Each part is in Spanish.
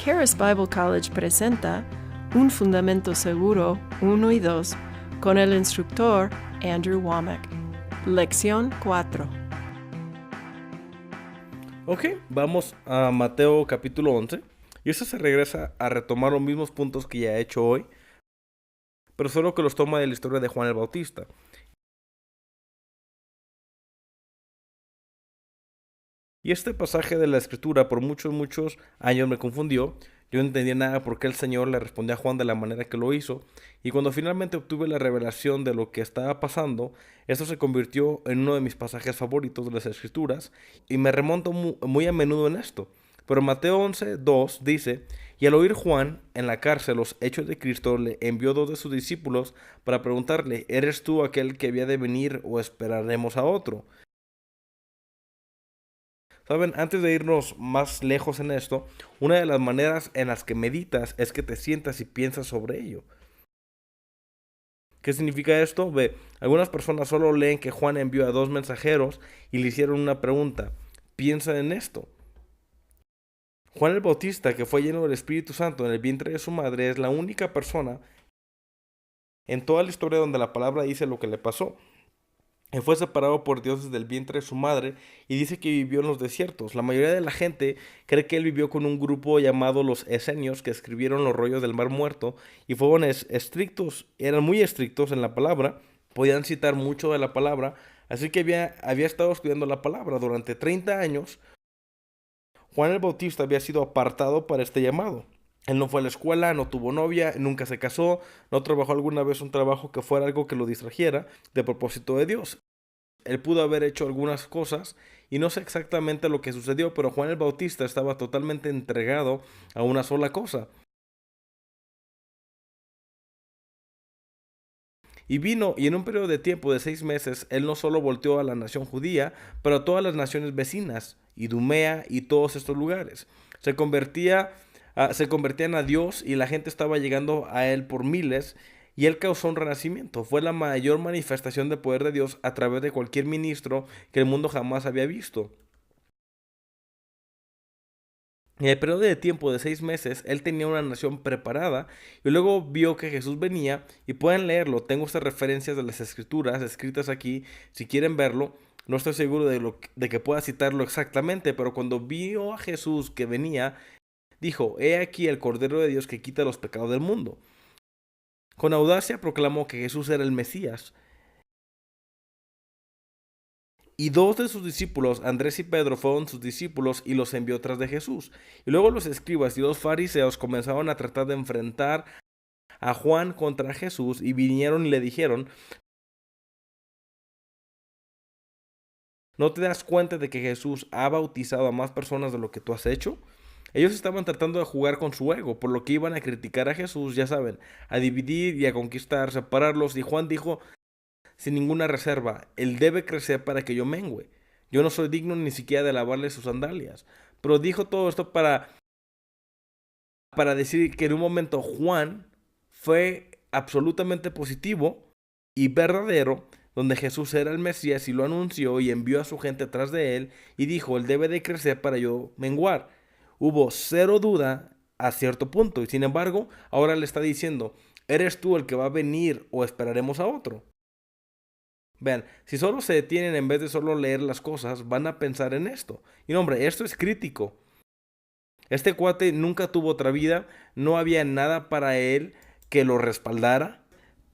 Charis Bible College presenta Un Fundamento Seguro 1 y 2 con el instructor Andrew Wommack. Lección 4. Ok, vamos a Mateo capítulo 11. Y eso se regresa a retomar los mismos puntos que ya he hecho hoy, pero solo que los toma de la historia de Juan el Bautista. Y este pasaje de la escritura por muchos años me confundió. Yo no entendía nada por qué el Señor le respondió a Juan de la manera que lo hizo. Y cuando finalmente obtuve la revelación de lo que estaba pasando, esto se convirtió en uno de mis pasajes favoritos de las escrituras. Y me remonto muy a menudo en esto. Pero Mateo 11:2 dice: Y al oír Juan en la cárcel los hechos de Cristo, le envió dos de sus discípulos para preguntarle: ¿Eres tú aquel que había de venir o esperaremos a otro? Saben, antes de irnos más lejos en esto, una de las maneras en las que meditas es que te sientas y piensas sobre ello. ¿Qué significa esto? Ve, algunas personas solo leen que Juan envió a dos mensajeros y le hicieron una pregunta. Piensa en esto. Juan el Bautista, que fue lleno del Espíritu Santo en el vientre de su madre, es la única persona en toda la historia donde la palabra dice lo que le pasó. Él fue separado por Dios desde el vientre de su madre y dice que vivió en los desiertos. La mayoría de la gente cree que él vivió con un grupo llamado los Esenios que escribieron los rollos del Mar Muerto y fueron estrictos, eran muy estrictos en la palabra, podían citar mucho de la palabra, así que había estado estudiando la palabra durante 30 años. Juan el Bautista había sido apartado para este llamado. Él no fue a la escuela, no tuvo novia, nunca se casó, no trabajó alguna vez un trabajo que fuera algo que lo distrajera de propósito de Dios. Él pudo haber hecho algunas cosas y no sé exactamente lo que sucedió, pero Juan el Bautista estaba totalmente entregado a una sola cosa. Y vino, y en un periodo de tiempo de 6 meses, él no solo volteó a la nación judía, pero a todas las naciones vecinas, Idumea y todos estos lugares. Se convertían a Dios y la gente estaba llegando a él por miles, y él causó un renacimiento. Fue la mayor manifestación de poder de Dios a través de cualquier ministro que el mundo jamás había visto. En el periodo de tiempo de 6 meses, él tenía una nación preparada y luego vio que Jesús venía y pueden leerlo. Tengo estas referencias de las escrituras escritas aquí, si quieren verlo. No estoy seguro de que pueda citarlo exactamente, pero cuando vio a Jesús que venía, dijo: He aquí el Cordero de Dios que quita los pecados del mundo. Con audacia proclamó que Jesús era el Mesías. Y dos de sus discípulos, Andrés y Pedro, fueron sus discípulos y los envió tras de Jesús. Y luego los escribas y los fariseos comenzaron a tratar de enfrentar a Juan contra Jesús y vinieron y le dijeron: ¿No te das cuenta de que Jesús ha bautizado a más personas de lo que tú has hecho? Ellos estaban tratando de jugar con su ego, por lo que iban a criticar a Jesús, ya saben, a dividir y a conquistar, separarlos. Y Juan dijo sin ninguna reserva: Él debe crecer para que yo mengüe. Yo no soy digno ni siquiera de lavarle sus sandalias. Pero dijo todo esto para decir que en un momento Juan fue absolutamente positivo y verdadero, donde Jesús era el Mesías y lo anunció y envió a su gente atrás de él y dijo: Él debe de crecer para yo menguar. Hubo cero duda a cierto punto y sin embargo ahora le está diciendo: ¿Eres tú el que va a venir o esperaremos a otro? Vean, si solo se detienen en vez de solo leer las cosas, van a pensar en esto. Y no, hombre, esto es crítico. Este cuate nunca tuvo otra vida, no había nada para él que lo respaldara.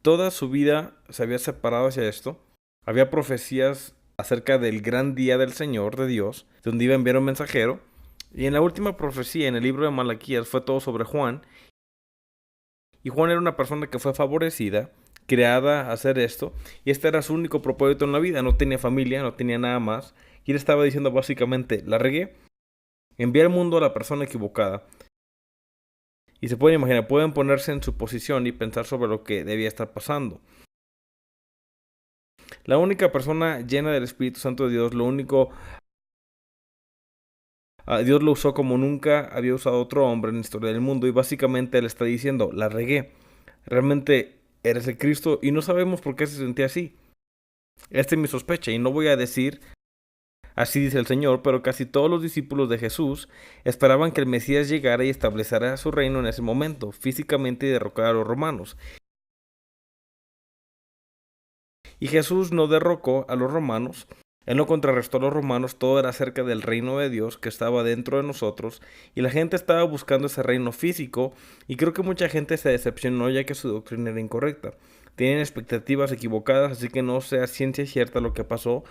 Toda su vida se había separado hacia esto. Había profecías acerca del gran día del Señor, de Dios, donde iba a enviar un mensajero. Y en la última profecía, en el libro de Malaquías, fue todo sobre Juan. Y Juan era una persona que fue favorecida, creada a hacer esto, y este era su único propósito en la vida. No tenía familia, no tenía nada más. Y él estaba diciendo básicamente: la regué, envié al mundo a la persona equivocada. Y se pueden imaginar, pueden ponerse en su posición y pensar sobre lo que debía estar pasando. La única persona llena del Espíritu Santo de Dios, Dios lo usó como nunca había usado otro hombre en la historia del mundo. Y básicamente él está diciendo: la regué, realmente eres el Cristo. Y no sabemos por qué se sentía así. Esta es mi sospecha y no voy a decir Así dice el Señor, pero casi todos los discípulos de Jesús esperaban que el Mesías llegara y estableciera su reino en ese momento, físicamente y derrocara a los romanos. Y Jesús no derrocó a los romanos, Él no contrarrestó a los romanos, todo era acerca del reino de Dios que estaba dentro de nosotros, y la gente estaba buscando ese reino físico, y creo que mucha gente se decepcionó ya que su doctrina era incorrecta. Tienen expectativas equivocadas, así que no sea ciencia cierta lo que pasó,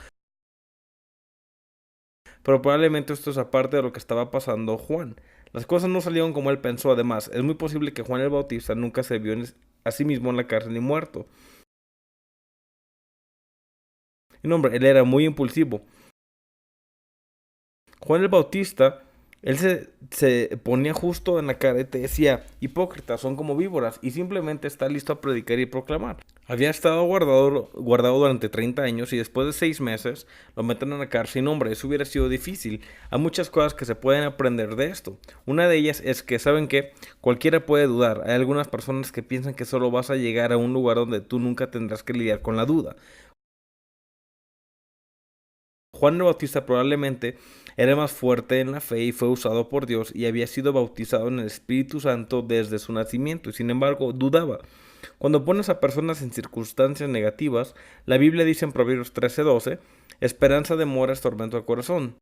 pero probablemente esto es aparte de lo que estaba pasando Juan. Las cosas no salieron como él pensó, además, es muy posible que Juan el Bautista nunca se vio a sí mismo en la cárcel ni muerto. Y no, hombre, él era muy impulsivo. Juan el Bautista, él se ponía justo en la cara y te decía, hipócritas, son como víboras, y simplemente está listo a predicar y proclamar. Había estado guardado durante 30 años y después de 6 meses lo meten en la cárcel. Y hombre, eso hubiera sido difícil. Hay muchas cosas que se pueden aprender de esto. Una de ellas es que, ¿saben qué? Cualquiera puede dudar. Hay algunas personas que piensan que solo vas a llegar a un lugar donde tú nunca tendrás que lidiar con la duda. Juan el Bautista probablemente era más fuerte en la fe y fue usado por Dios y había sido bautizado en el Espíritu Santo desde su nacimiento y sin embargo dudaba. Cuando pones a personas en circunstancias negativas, la Biblia dice en Proverbios 13:12, esperanza de mora es tormento al corazón.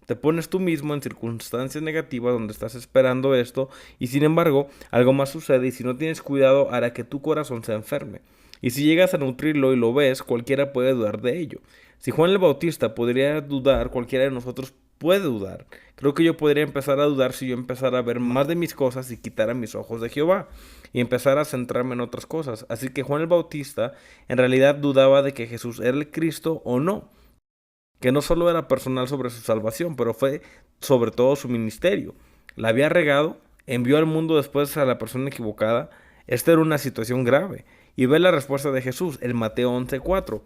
Te pones tú mismo en circunstancias negativas donde estás esperando esto y sin embargo algo más sucede y si no tienes cuidado hará que tu corazón se enferme. Y si llegas a nutrirlo y lo ves, cualquiera puede dudar de ello. Si Juan el Bautista podría dudar, cualquiera de nosotros puede dudar. Creo que yo podría empezar a dudar si yo empezara a ver más de mis cosas y quitara mis ojos de Jehová y empezara a centrarme en otras cosas. Así que Juan el Bautista en realidad dudaba de que Jesús era el Cristo o no. Que no solo era personal sobre su salvación, pero fue sobre todo su ministerio. La había regado, envió al mundo después a la persona equivocada. Esta era una situación grave. Y ve la respuesta de Jesús en Mateo 11:4.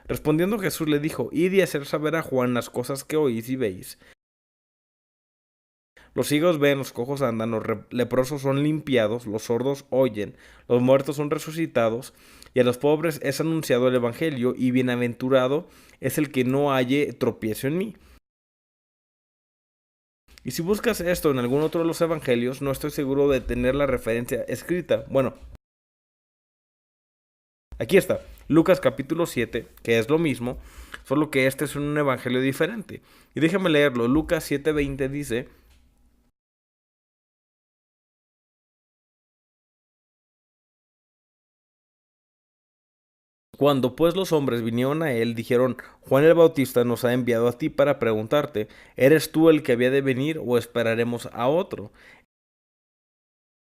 Respondiendo Jesús le dijo, id y hacer saber a Juan las cosas que oís y veis. Los ciegos ven, los cojos andan, los leprosos son limpiados, los sordos oyen, los muertos son resucitados, y a los pobres es anunciado el Evangelio, y bienaventurado es el que no halle tropiezo en mí. Y si buscas esto en algún otro de los Evangelios, no estoy seguro de tener la referencia escrita. Bueno, aquí está, Lucas capítulo 7, que es lo mismo, solo que este es un evangelio diferente. Y déjame leerlo, Lucas 7:20 dice, cuando pues los hombres vinieron a él, dijeron, Juan el Bautista nos ha enviado a ti para preguntarte, ¿eres tú el que había de venir o esperaremos a otro?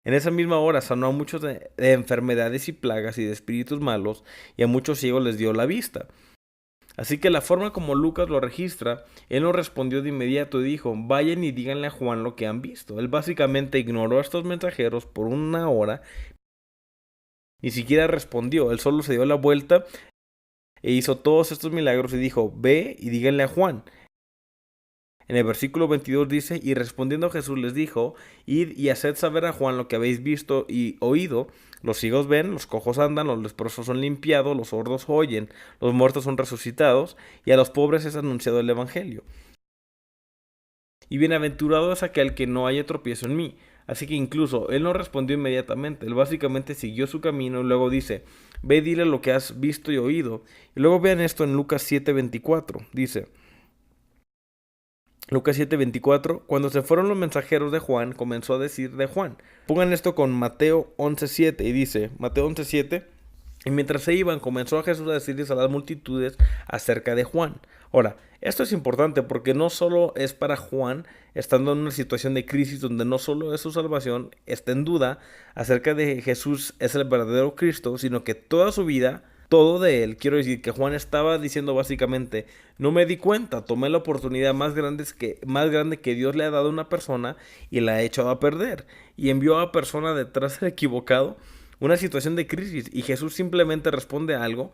En esa misma hora sanó a muchos de enfermedades y plagas y de espíritus malos, y a muchos ciegos les dio la vista. Así que la forma como Lucas lo registra, él no respondió de inmediato y dijo, vayan y díganle a Juan lo que han visto. Él básicamente ignoró a estos mensajeros por una hora, ni siquiera respondió, él solo se dio la vuelta e hizo todos estos milagros y dijo, ve y díganle a Juan. En el versículo 22 dice, y respondiendo Jesús les dijo, id y haced saber a Juan lo que habéis visto y oído. Los ciegos ven, los cojos andan, los leprosos son limpiados, los sordos oyen, los muertos son resucitados, y a los pobres es anunciado el Evangelio. Y bienaventurado es aquel que no haya tropiezo en mí. Así que incluso él no respondió inmediatamente, él básicamente siguió su camino y luego dice, ve y dile lo que has visto y oído. Y luego vean esto en Lucas 7:24, dice, Lucas 7:24, cuando se fueron los mensajeros de Juan, comenzó a decir de Juan. Pongan esto con Mateo 11:7 y dice, Mateo 11:7, y mientras se iban, comenzó a Jesús a decirles a las multitudes acerca de Juan. Ahora, esto es importante porque no solo es para Juan, estando en una situación de crisis donde no solo es su salvación, está en duda acerca de Jesús es el verdadero Cristo, sino que toda su vida, todo de él, quiero decir que Juan estaba diciendo básicamente, no me di cuenta, tomé la oportunidad más grande que Dios le ha dado a una persona y la ha echado a perder, y envió a la persona detrás del equivocado, una situación de crisis, y Jesús simplemente responde algo,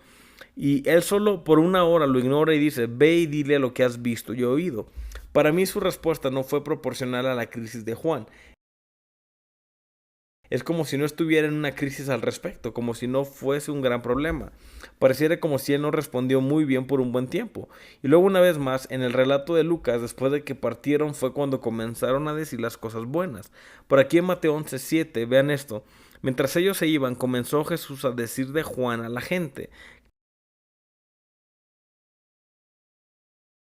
y él solo por una hora lo ignora y dice, ve y dile lo que has visto y oído. Para mí su respuesta no fue proporcional a la crisis de Juan. Es como si no estuviera en una crisis al respecto, como si no fuese un gran problema. Pareciera como si él no respondió muy bien por un buen tiempo. Y luego una vez más, en el relato de Lucas, después de que partieron fue cuando comenzaron a decir las cosas buenas. Por aquí en Mateo 11:7, vean esto. Mientras ellos se iban, comenzó Jesús a decir de Juan a la gente: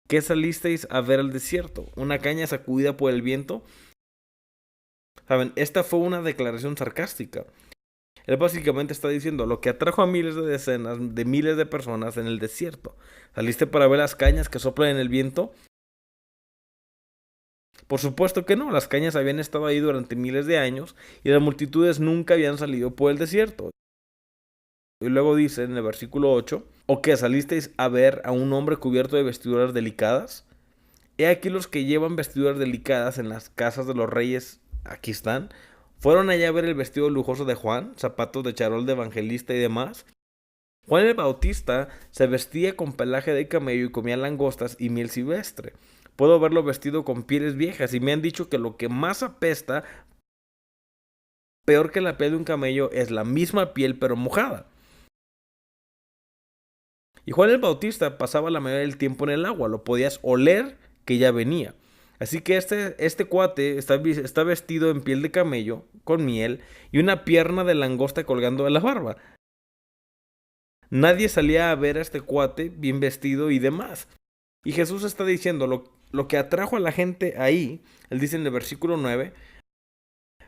¿qué salisteis a ver al desierto? ¿Una caña sacudida por el viento? Saben, esta fue una declaración sarcástica. Él básicamente está diciendo lo que atrajo a miles de decenas de miles de personas en el desierto. ¿Saliste para ver las cañas que soplan en el viento? Por supuesto que no, las cañas habían estado ahí durante miles de años y las multitudes nunca habían salido por el desierto. Y luego dice en el versículo 8, ¿o qué salisteis a ver a un hombre cubierto de vestiduras delicadas? He aquí los que llevan vestiduras delicadas en las casas de los reyes, aquí están. Fueron allá a ver el vestido lujoso de Juan, zapatos de charol de evangelista y demás. Juan el Bautista se vestía con pelaje de camello y comía langostas y miel silvestre. Puedo verlo vestido con pieles viejas y me han dicho que lo que más apesta, peor que la piel de un camello, es la misma piel pero mojada. Y Juan el Bautista pasaba la mayoría del tiempo en el agua, lo podías oler que ya venía. Así que este cuate está vestido en piel de camello, con miel, y una pierna de langosta colgando de la barba. Nadie salía a ver a este cuate bien vestido y demás. Y Jesús está diciendo lo que atrajo a la gente ahí. Él dice en el versículo 9,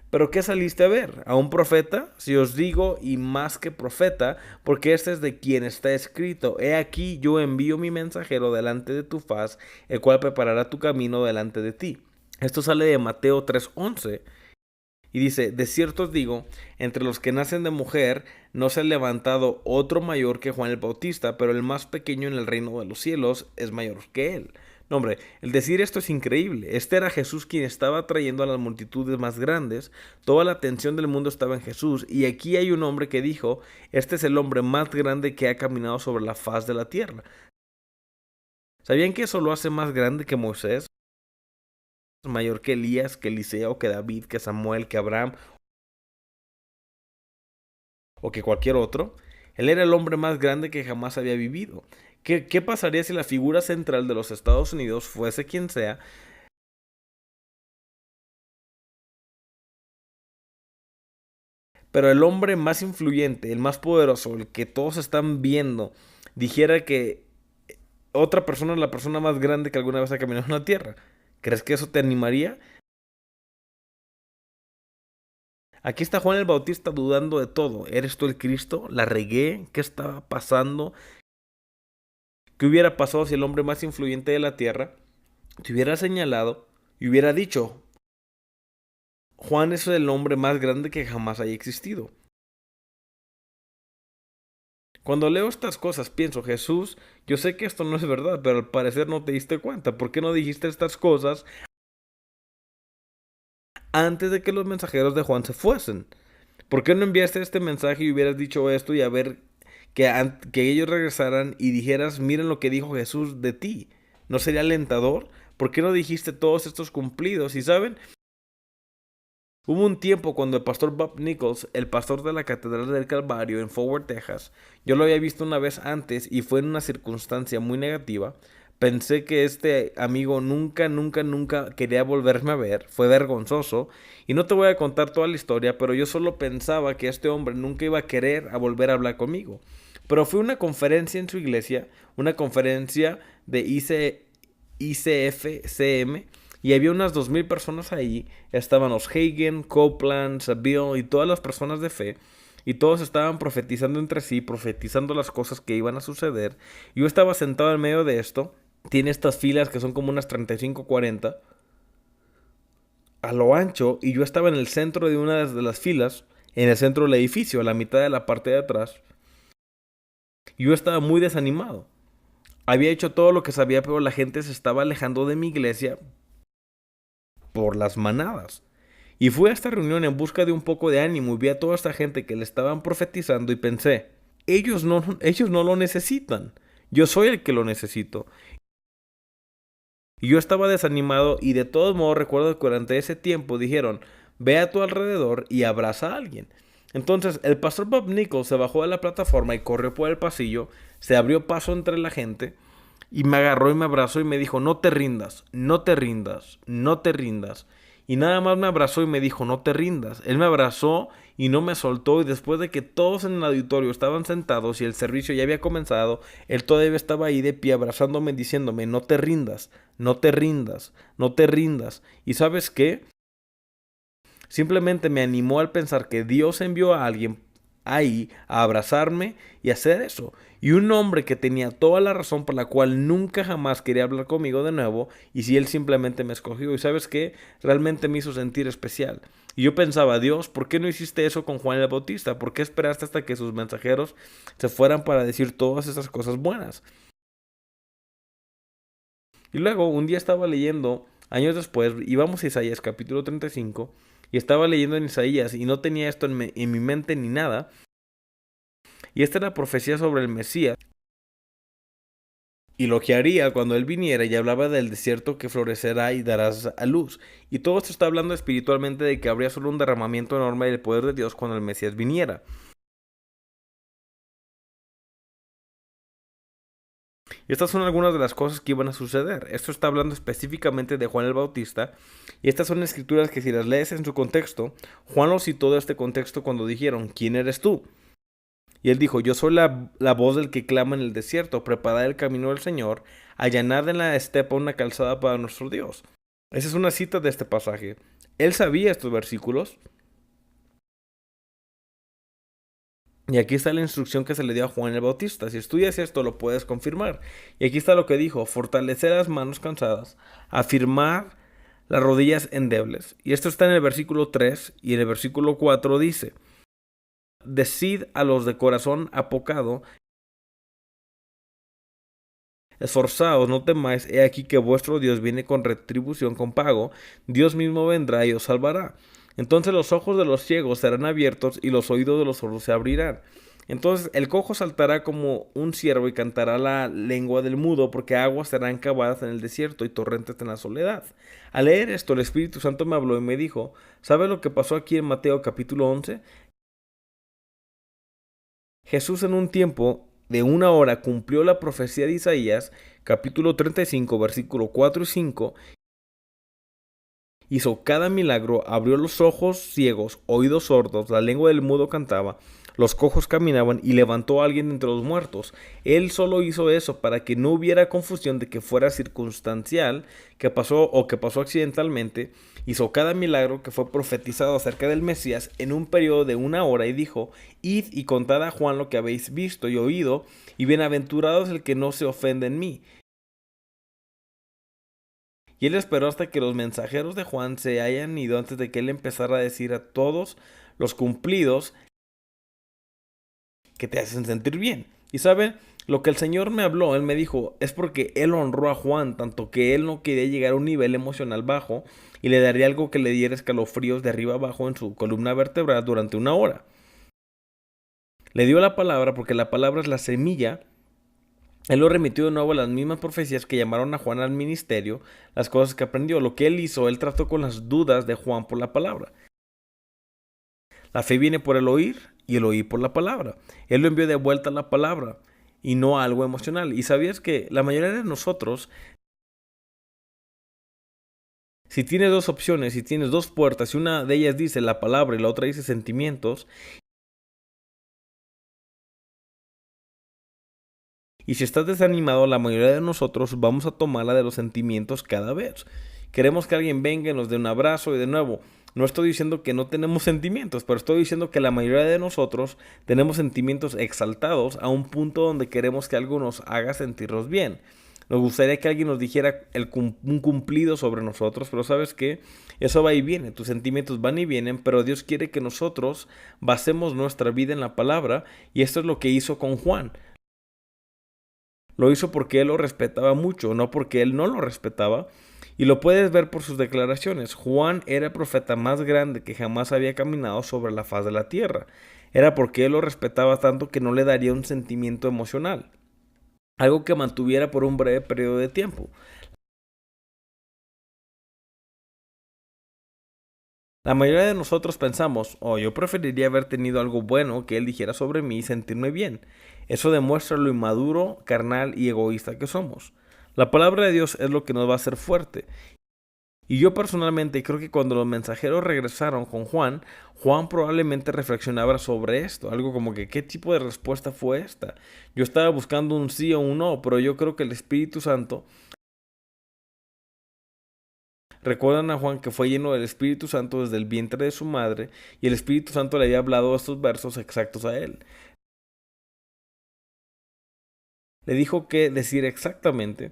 ¿pero qué saliste a ver? ¿A un profeta? Si os digo, y más que profeta, porque este es de quien está escrito: he aquí yo envío mi mensajero delante de tu faz, el cual preparará tu camino delante de ti. Esto sale de Mateo 3:11. Y dice: de cierto os digo, entre los que nacen de mujer no se ha levantado otro mayor que Juan el Bautista, pero el más pequeño en el reino de los cielos es mayor que él. No, hombre, el decir esto es increíble. Este era Jesús quien estaba atrayendo a las multitudes más grandes. Toda la atención del mundo estaba en Jesús. Y aquí hay un hombre que dijo: este es el hombre más grande que ha caminado sobre la faz de la tierra. ¿Sabían que eso lo hace más grande que Moisés? Mayor que Elías, que Eliseo, que David, que Samuel, que Abraham o que cualquier otro. Él era el hombre más grande que jamás había vivido. ¿Qué pasaría si la figura central de los Estados Unidos fuese quien sea, pero el hombre más influyente, el más poderoso, el que todos están viendo, dijera que otra persona es la persona más grande que alguna vez ha caminado en la tierra? ¿Crees que eso te animaría? Aquí está Juan el Bautista dudando de todo. ¿Eres tú el Cristo? ¿La regué? ¿Qué estaba pasando? ¿Qué hubiera pasado si el hombre más influyente de la tierra te hubiera señalado y hubiera dicho: Juan es el hombre más grande que jamás haya existido? Cuando leo estas cosas pienso: Jesús, yo sé que esto no es verdad, pero al parecer no te diste cuenta. ¿Por qué no dijiste estas cosas antes de que los mensajeros de Juan se fuesen? ¿Por qué no enviaste este mensaje y hubieras dicho esto y a ver que ellos regresaran y dijeras: miren lo que dijo Jesús de ti? ¿No sería alentador? ¿Por qué no dijiste todos estos cumplidos? Y saben, hubo un tiempo cuando el pastor Bob Nichols, el pastor de la Catedral del Calvario en Fort Worth, Texas, yo lo había visto una vez antes y fue en una circunstancia muy negativa. Pensé que este amigo nunca quería volverme a ver. Fue vergonzoso. Y no te voy a contar toda la historia, pero yo solo pensaba que este hombre nunca iba a querer a volver a hablar conmigo. Pero fue una conferencia en su iglesia, una conferencia de ICFCM, y había unas 2000 personas ahí. Estaban los Hagen, Copeland, Saville y todas las personas de fe. Y todos estaban profetizando entre sí, profetizando las cosas que iban a suceder. Yo estaba sentado en medio de esto. Tiene estas filas que son como unas 35-40 a lo ancho. Y yo estaba en el centro de una de las filas, en el centro del edificio, a la mitad de la parte de atrás. Y yo estaba muy desanimado. Había hecho todo lo que sabía, pero la gente se estaba alejando de mi iglesia por las manadas. Y fui a esta reunión en busca de un poco de ánimo y vi a toda esta gente que le estaban profetizando y pensé: ellos no lo necesitan. Yo soy el que lo necesito. Y yo estaba desanimado y de todos modos recuerdo que durante ese tiempo dijeron: ve a tu alrededor y abraza a alguien. Entonces el pastor Bob Nichols se bajó de la plataforma y corrió por el pasillo, se abrió paso entre la gente y me agarró y me abrazó y me dijo, no te rindas, no te rindas, no te rindas. Y nada más me abrazó y me dijo, no te rindas. Él me abrazó y no me soltó, y después de que todos en el auditorio estaban sentados y el servicio ya había comenzado, él todavía estaba ahí de pie abrazándome, diciéndome, no te rindas, no te rindas, no te rindas. ¿Y sabes qué? Simplemente me animó al pensar que Dios envió a alguien ahí a abrazarme y hacer eso. Y un hombre que tenía toda la razón por la cual nunca jamás quería hablar conmigo de nuevo, y si él simplemente me escogió. Y sabes qué, realmente me hizo sentir especial. Y yo pensaba, Dios, ¿por qué no hiciste eso con Juan el Bautista? ¿Por qué esperaste hasta que sus mensajeros se fueran para decir todas esas cosas buenas? Y luego un día estaba leyendo, años después, íbamos a Isaías capítulo 35, y estaba leyendo en Isaías y no tenía esto en mi mente ni nada. Y esta era la profecía sobre el Mesías y lo que haría cuando él viniera, y hablaba del desierto que florecerá y darás a luz. Y todo esto está hablando espiritualmente de que habría solo un derramamiento enorme del poder de Dios cuando el Mesías viniera. Y estas son algunas de las cosas que iban a suceder. Esto está hablando específicamente de Juan el Bautista. Y estas son escrituras que si las lees en su contexto, Juan lo citó de este contexto cuando dijeron, ¿quién eres tú? Y él dijo, yo soy la voz del que clama en el desierto, preparad el camino del Señor, allanad en la estepa una calzada para nuestro Dios. Esa es una cita de este pasaje. Él sabía estos versículos. Y aquí está la instrucción que se le dio a Juan el Bautista. Si estudias esto, lo puedes confirmar. Y aquí está lo que dijo, fortalecer las manos cansadas, afirmar las rodillas endebles. Y esto está en el versículo 3, y en el versículo 4 dice, decid a los de corazón apocado, esforzaos, no temáis, he aquí que vuestro Dios viene con retribución, con pago, Dios mismo vendrá y os salvará. Entonces los ojos de los ciegos serán abiertos y los oídos de los sordos se abrirán. Entonces el cojo saltará como un ciervo y cantará la lengua del mudo, porque aguas serán cavadas en el desierto y torrentes en la soledad. Al leer esto, el Espíritu Santo me habló y me dijo, ¿sabes lo que pasó aquí en Mateo capítulo 11? Jesús en un tiempo de una hora cumplió la profecía de Isaías, capítulo 35, versículo 4 y 5, hizo cada milagro, abrió los ojos ciegos, oídos sordos, la lengua del mudo cantaba, los cojos caminaban y levantó a alguien entre los muertos. Él solo hizo eso para que no hubiera confusión de que fuera circunstancial, que pasó o que pasó accidentalmente. Hizo cada milagro que fue profetizado acerca del Mesías en un periodo de una hora y dijo, id y contad a Juan lo que habéis visto y oído, y bienaventurado es el que no se ofende en mí. Y él esperó hasta que los mensajeros de Juan se hayan ido antes de que él empezara a decir a todos los cumplidos que te hacen sentir bien. Y saben, lo que el Señor me habló, Él me dijo, es porque Él honró a Juan, tanto que Él no quería llegar a un nivel emocional bajo y le daría algo que le diera escalofríos de arriba abajo en su columna vertebral durante una hora. Le dio la palabra porque la palabra es la semilla. Él lo remitió de nuevo a las mismas profecías que llamaron a Juan al ministerio, las cosas que aprendió. Lo que él hizo, él trató con las dudas de Juan por la palabra. La fe viene por el oír y el oír por la palabra. Él lo envió de vuelta a la palabra y no a algo emocional. Y sabías que la mayoría de nosotros, si tienes dos opciones, si tienes dos puertas, y una de ellas dice la palabra y la otra dice sentimientos, y si estás desanimado, la mayoría de nosotros vamos a tomar la de los sentimientos cada vez. Queremos que alguien venga y nos dé un abrazo y de nuevo, no estoy diciendo que no tenemos sentimientos, pero estoy diciendo que la mayoría de nosotros tenemos sentimientos exaltados a un punto donde queremos que algo nos haga sentirnos bien. Nos gustaría que alguien nos dijera un cumplido sobre nosotros, pero ¿sabes qué? Eso va y viene, tus sentimientos van y vienen, pero Dios quiere que nosotros basemos nuestra vida en la palabra, y esto es lo que hizo con Juan. Lo hizo porque él lo respetaba mucho, no porque él no lo respetaba. Y lo puedes ver por sus declaraciones. Juan era el profeta más grande que jamás había caminado sobre la faz de la tierra. Era porque él lo respetaba tanto que no le daría un sentimiento emocional, algo que mantuviera por un breve periodo de tiempo. La mayoría de nosotros pensamos, yo preferiría haber tenido algo bueno que él dijera sobre mí y sentirme bien. Eso demuestra lo inmaduro, carnal y egoísta que somos. La palabra de Dios es lo que nos va a hacer fuerte. Y yo personalmente creo que cuando los mensajeros regresaron con Juan, Juan probablemente reflexionaba sobre esto, algo como que ¿qué tipo de respuesta fue esta? Yo estaba buscando un sí o un no, pero yo creo que el Espíritu Santo, recuerdan a Juan que fue lleno del Espíritu Santo desde el vientre de su madre, y el Espíritu Santo le había hablado estos versos exactos a él. Le dijo qué decir exactamente.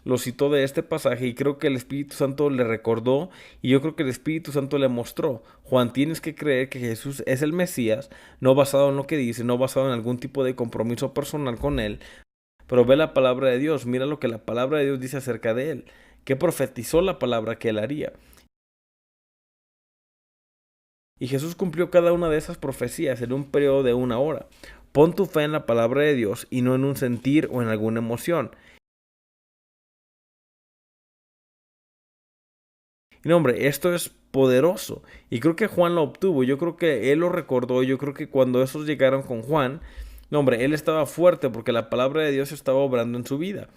Lo citó de este pasaje y creo que el Espíritu Santo le recordó y yo creo que el Espíritu Santo le mostró, Juan, tienes que creer que Jesús es el Mesías, no basado en lo que dice, no basado en algún tipo de compromiso personal con él, pero ve la palabra de Dios, mira lo que la palabra de Dios dice acerca de él, que profetizó la palabra que él haría. Y Jesús cumplió cada una de esas profecías en un periodo de 1 hora. Pon tu fe en la palabra de Dios y no en un sentir o en alguna emoción. Y no, hombre, esto es poderoso. Y creo que Juan lo obtuvo. Yo creo que él lo recordó. Yo creo que cuando esos llegaron con Juan, no, hombre, él estaba fuerte porque la palabra de Dios estaba obrando en su vida.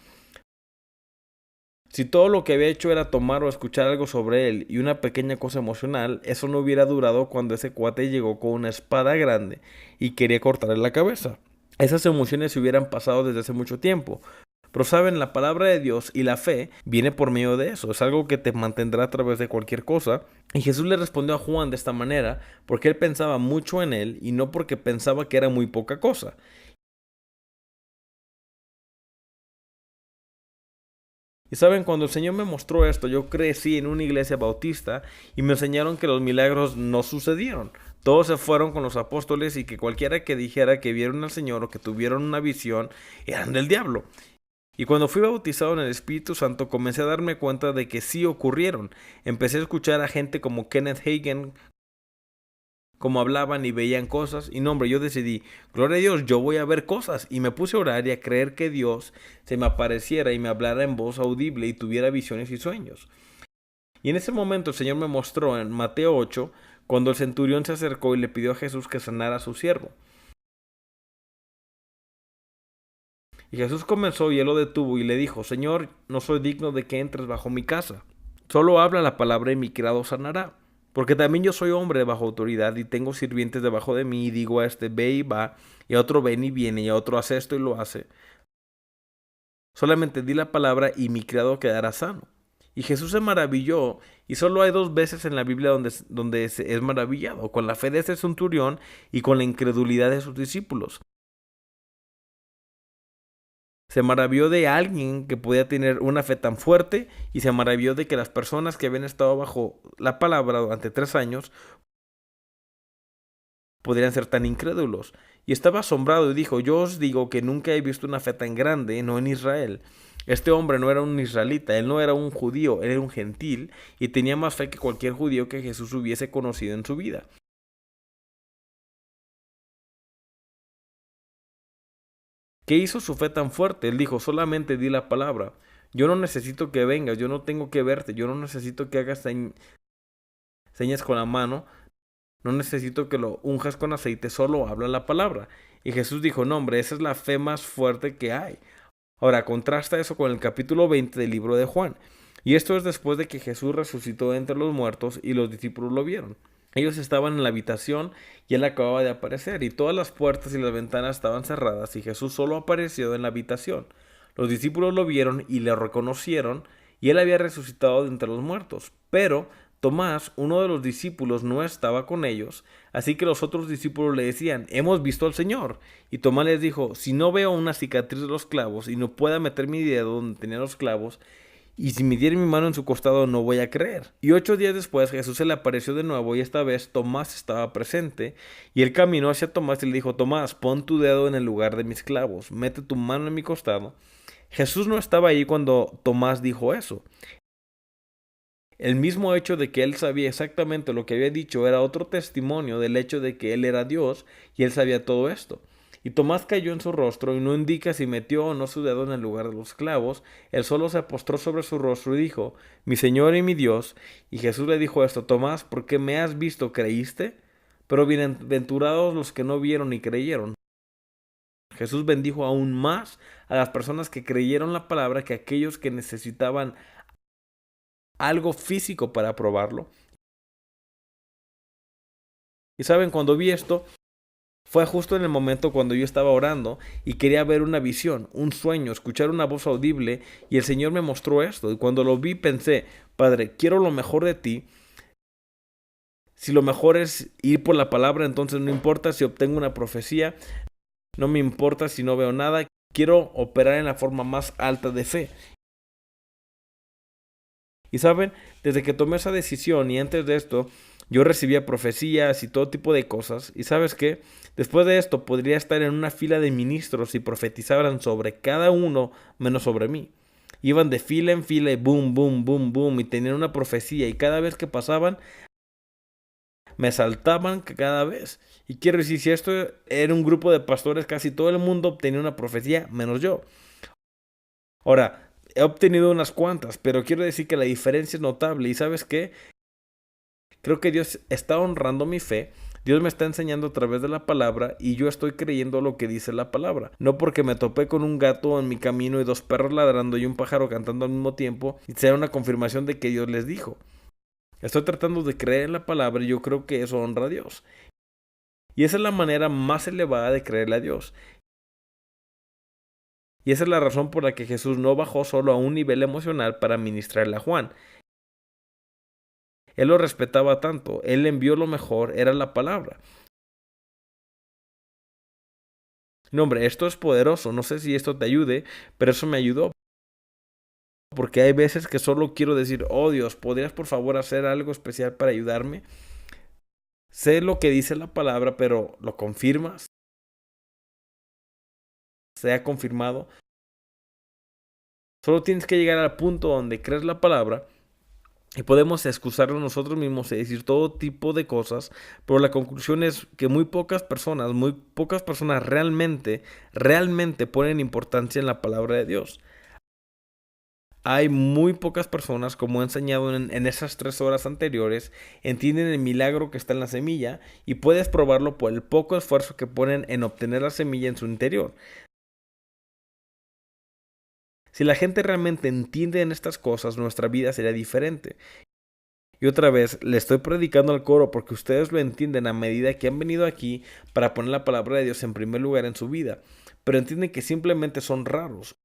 Si todo lo que había hecho era tomar o escuchar algo sobre él y una pequeña cosa emocional, eso no hubiera durado cuando ese cuate llegó con una espada grande y quería cortarle la cabeza. Esas emociones se hubieran pasado desde hace mucho tiempo. Pero saben, la palabra de Dios y la fe viene por medio de eso. Es algo que te mantendrá a través de cualquier cosa. Y Jesús le respondió a Juan de esta manera porque él pensaba mucho en él y no porque pensaba que era muy poca cosa. Y saben, cuando el Señor me mostró esto, yo crecí en una iglesia bautista y me enseñaron que los milagros no sucedieron. Todos se fueron con los apóstoles y que cualquiera que dijera que vieron al Señor o que tuvieron una visión eran del diablo. Y cuando fui bautizado en el Espíritu Santo, comencé a darme cuenta de que sí ocurrieron. Empecé a escuchar a gente como Kenneth Hagin, cómo hablaban y veían cosas. Y no, hombre, yo decidí, gloria a Dios, yo voy a ver cosas. Y me puse a orar y a creer que Dios se me apareciera y me hablara en voz audible y tuviera visiones y sueños. Y en ese momento el Señor me mostró en Mateo 8, cuando el centurión se acercó y le pidió a Jesús que sanara a su siervo. Y Jesús comenzó y él lo detuvo y le dijo, Señor, no soy digno de que entres bajo mi casa. Solo habla la palabra y mi criado sanará. Porque también yo soy hombre bajo autoridad y tengo sirvientes debajo de mí y digo a este ve y va, y a otro ven y viene, y a otro hace esto y lo hace. Solamente di la palabra y mi criado quedará sano. Y Jesús se maravilló, y solo hay 2 veces en la Biblia donde es maravillado, con la fe de ese centurión y con la incredulidad de sus discípulos. Se maravilló de alguien que podía tener una fe tan fuerte y se maravilló de que las personas que habían estado bajo la palabra durante 3 años podrían ser tan incrédulos. Y estaba asombrado y dijo, yo os digo que nunca he visto una fe tan grande, no en Israel. Este hombre no era un israelita, él no era un judío, él era un gentil y tenía más fe que cualquier judío que Jesús hubiese conocido en su vida. ¿Qué hizo su fe tan fuerte? Él dijo, solamente di la palabra. Yo no necesito que vengas, yo no tengo que verte, yo no necesito que hagas señas con la mano, no necesito que lo unjas con aceite, solo habla la palabra. Y Jesús dijo, no hombre, esa es la fe más fuerte que hay. Ahora, contrasta eso con el capítulo 20 del libro de Juan. Y esto es después de que Jesús resucitó entre los muertos y los discípulos lo vieron. Ellos estaban en la habitación y él acababa de aparecer y todas las puertas y las ventanas estaban cerradas y Jesús solo apareció en la habitación. Los discípulos lo vieron y le reconocieron y él había resucitado de entre los muertos. Pero Tomás, uno de los discípulos, no estaba con ellos, así que los otros discípulos le decían, hemos visto al Señor. Y Tomás les dijo, si no veo una cicatriz de los clavos y no pueda meter mi dedo donde tenía los clavos, y si me diere mi mano en su costado no voy a creer. Y 8 días después Jesús se le apareció de nuevo y esta vez Tomás estaba presente. Y él caminó hacia Tomás y le dijo, Tomás, pon tu dedo en el lugar de mis clavos, mete tu mano en mi costado. Jesús no estaba ahí cuando Tomás dijo eso. El mismo hecho de que él sabía exactamente lo que había dicho era otro testimonio del hecho de que él era Dios y él sabía todo esto. Y Tomás cayó en su rostro y no indica si metió o no su dedo en el lugar de los clavos. Él solo se postró sobre su rostro y dijo, mi Señor y mi Dios. Y Jesús le dijo esto, Tomás, ¿por qué me has visto, creíste? Pero bienaventurados los que no vieron y creyeron. Jesús bendijo aún más a las personas que creyeron la palabra que aquellos que necesitaban algo físico para probarlo. Y saben, cuando vi esto, fue justo en el momento cuando yo estaba orando y quería ver una visión, un sueño, escuchar una voz audible, y el Señor me mostró esto. Y cuando lo vi pensé, Padre, quiero lo mejor de ti. Si lo mejor es ir por la palabra, entonces no importa si obtengo una profecía, no me importa si no veo nada, quiero operar en la forma más alta de fe. Y saben, desde que tomé esa decisión y antes de esto, yo recibía profecías y todo tipo de cosas. Y sabes qué, después de esto podría estar en una fila de ministros y profetizaran sobre cada uno menos sobre mí. Iban de fila en fila y boom, boom, boom, boom, y tenían una profecía y cada vez que pasaban me saltaban cada vez. Y quiero decir, si esto era un grupo de pastores, casi todo el mundo obtenía una profecía menos yo. Ahora, he obtenido unas cuantas, pero quiero decir que la diferencia es notable. ¿Y sabes qué? Creo que Dios está honrando mi fe. Dios me está enseñando a través de la palabra y yo estoy creyendo lo que dice la palabra. No porque me topé con un gato en mi camino y dos perros ladrando y un pájaro cantando al mismo tiempo y sea una confirmación de que Dios les dijo. Estoy tratando de creer en la palabra y yo creo que eso honra a Dios. Y esa es la manera más elevada de creerle a Dios. Y esa es la razón por la que Jesús no bajó solo a un nivel emocional para ministrarle a Juan. Él lo respetaba tanto, él envió lo mejor, era la palabra. No, hombre, esto es poderoso, no sé si esto te ayude, pero eso me ayudó. Porque hay veces que solo quiero decir, oh Dios, ¿podrías por favor hacer algo especial para ayudarme? Sé lo que dice la palabra, pero ¿lo confirmas? ¿Se ha confirmado? Solo tienes que llegar al punto donde crees la palabra y podemos excusarnos nosotros mismos y decir todo tipo de cosas, pero la conclusión es que muy pocas personas realmente ponen importancia en la palabra de Dios. Hay muy pocas personas, como he enseñado en esas 3 horas anteriores, entienden el milagro que está en la semilla y puedes probarlo por el poco esfuerzo que ponen en obtener la semilla en su interior. Si la gente realmente entiende en estas cosas, nuestra vida sería diferente. Y otra vez, le estoy predicando al coro porque ustedes lo entienden a medida que han venido aquí para poner la palabra de Dios en primer lugar en su vida. Pero entienden que simplemente son raros.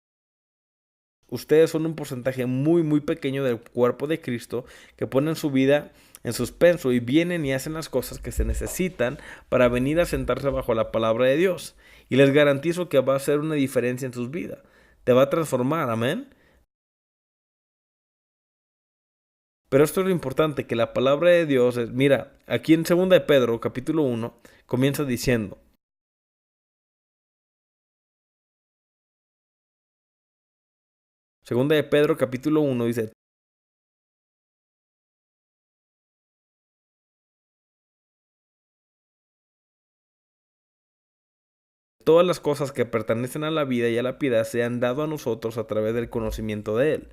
Ustedes son un porcentaje muy pequeño del cuerpo de Cristo que ponen su vida en suspenso y vienen y hacen las cosas que se necesitan para venir a sentarse bajo la palabra de Dios. Y les garantizo que va a hacer una diferencia en sus vidas. Te va a transformar, amén. Pero esto es lo importante, que la palabra de Dios es, mira, aquí en 2 de Pedro, capítulo 1, comienza diciendo, Segunda de Pedro, capítulo 1, dice, todas las cosas que pertenecen a la vida y a la piedad se han dado a nosotros a través del conocimiento de Él.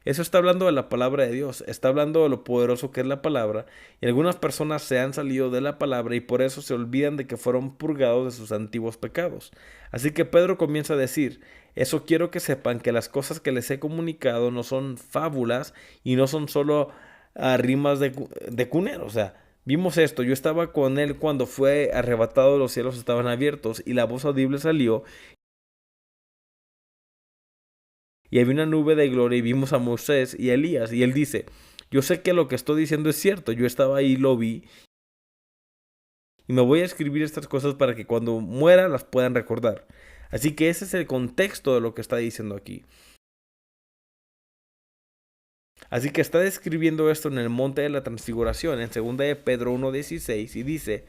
Eso está hablando de la palabra de Dios, está hablando de lo poderoso que es la palabra, y algunas personas se han salido de la palabra y por eso se olvidan de que fueron purgados de sus antiguos pecados. Así que Pedro comienza a decir, eso quiero que sepan que las cosas que les he comunicado no son fábulas y no son solo rimas de cunero, o sea, vimos esto, yo estaba con él cuando fue arrebatado, los cielos estaban abiertos y la voz audible salió y había una nube de gloria y vimos a Moisés y a Elías. Y él dice, yo sé que lo que estoy diciendo es cierto, yo estaba ahí, lo vi. Y me voy a escribir estas cosas para que cuando muera las puedan recordar. Así que ese es el contexto de lo que está diciendo aquí. Así que está describiendo esto en el monte de la transfiguración, en 2 de Pedro 1.16, y dice,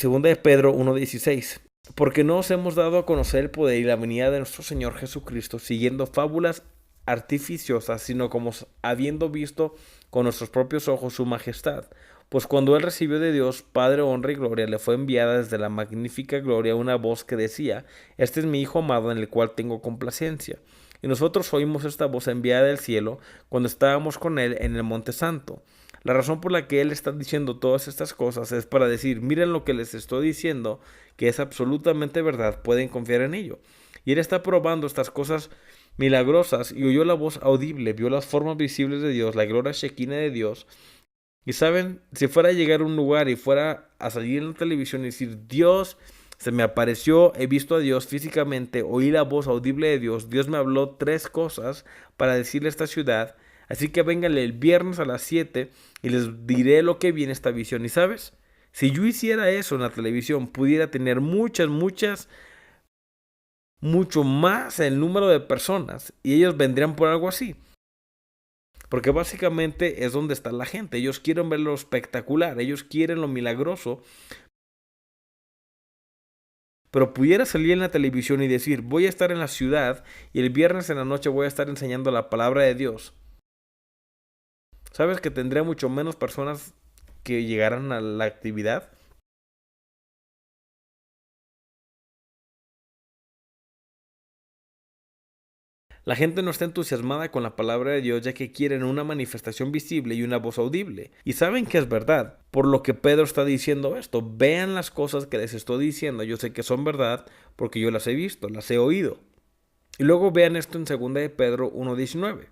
2 de Pedro 1.16, porque no os hemos dado a conocer el poder y la venida de nuestro Señor Jesucristo, siguiendo fábulas artificiosas, sino como habiendo visto con nuestros propios ojos su majestad. Pues cuando él recibió de Dios, Padre, honra y gloria, le fue enviada desde la magnífica gloria una voz que decía: Este es mi Hijo amado en el cual tengo complacencia. Y nosotros oímos esta voz enviada del cielo cuando estábamos con él en el Monte Santo. La razón por la que él está diciendo todas estas cosas es para decir: miren lo que les estoy diciendo, que es absolutamente verdad, pueden confiar en ello. Y él está probando estas cosas milagrosas y oyó la voz audible, vio las formas visibles de Dios, la gloria shekinah de Dios. Y saben, si fuera a llegar a un lugar y fuera a salir en la televisión y decir: Dios se me apareció, he visto a Dios físicamente, oí la voz audible de Dios, Dios me habló 3 cosas para decirle a esta ciudad, así que vénganle el viernes a las 7 y les diré lo que viene esta visión. Y sabes, si yo hiciera eso en la televisión, pudiera tener mucho más el número de personas y ellos vendrían por algo así. Porque básicamente es donde está la gente. Ellos quieren ver lo espectacular, ellos quieren lo milagroso. Pero pudiera salir en la televisión y decir: voy a estar en la ciudad y el viernes en la noche voy a estar enseñando la palabra de Dios. ¿Sabes que tendría mucho menos personas que llegaran a la actividad? La gente no está entusiasmada con la palabra de Dios, ya que quieren una manifestación visible y una voz audible. Y saben que es verdad, por lo que Pedro está diciendo esto. Vean las cosas que les estoy diciendo, yo sé que son verdad porque yo las he visto, las he oído. Y luego vean esto en 2 de Pedro 1:19.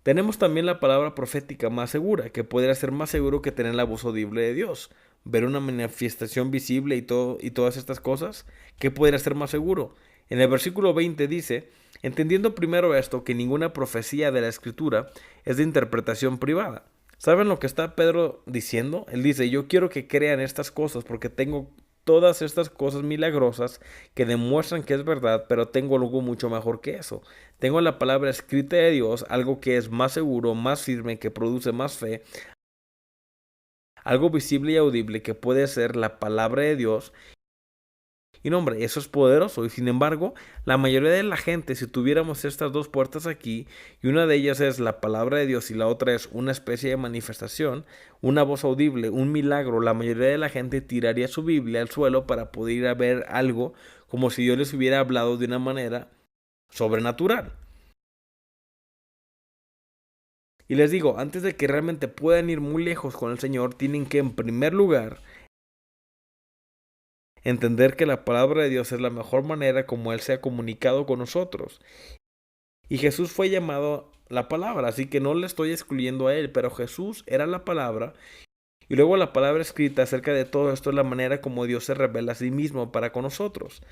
Tenemos también la palabra profética más segura, que podría ser más seguro que tener la voz audible de Dios. Ver una manifestación visible y todas estas cosas, ¿qué podría ser más seguro? En el versículo 20 dice: entendiendo primero esto, que ninguna profecía de la Escritura es de interpretación privada. ¿Saben lo que está Pedro diciendo? Él dice: yo quiero que crean estas cosas porque tengo todas estas cosas milagrosas que demuestran que es verdad, pero tengo algo mucho mejor que eso. Tengo la palabra escrita de Dios, algo que es más seguro, más firme, que produce más fe, algo visible y audible que puede ser la palabra de Dios. Y no, hombre, eso es poderoso. Y sin embargo, la mayoría de la gente, si tuviéramos estas 2 puertas aquí, y una de ellas es la palabra de Dios y la otra es una especie de manifestación, una voz audible, un milagro, la mayoría de la gente tiraría su Biblia al suelo para poder ir a ver algo como si Dios les hubiera hablado de una manera sobrenatural. Y les digo, antes de que realmente puedan ir muy lejos con el Señor, tienen que en primer lugar entender que la palabra de Dios es la mejor manera como Él se ha comunicado con nosotros. Y Jesús fue llamado la palabra, así que no le estoy excluyendo a Él, pero Jesús era la palabra. Y luego la palabra escrita acerca de todo esto es la manera como Dios se revela a sí mismo para con nosotros.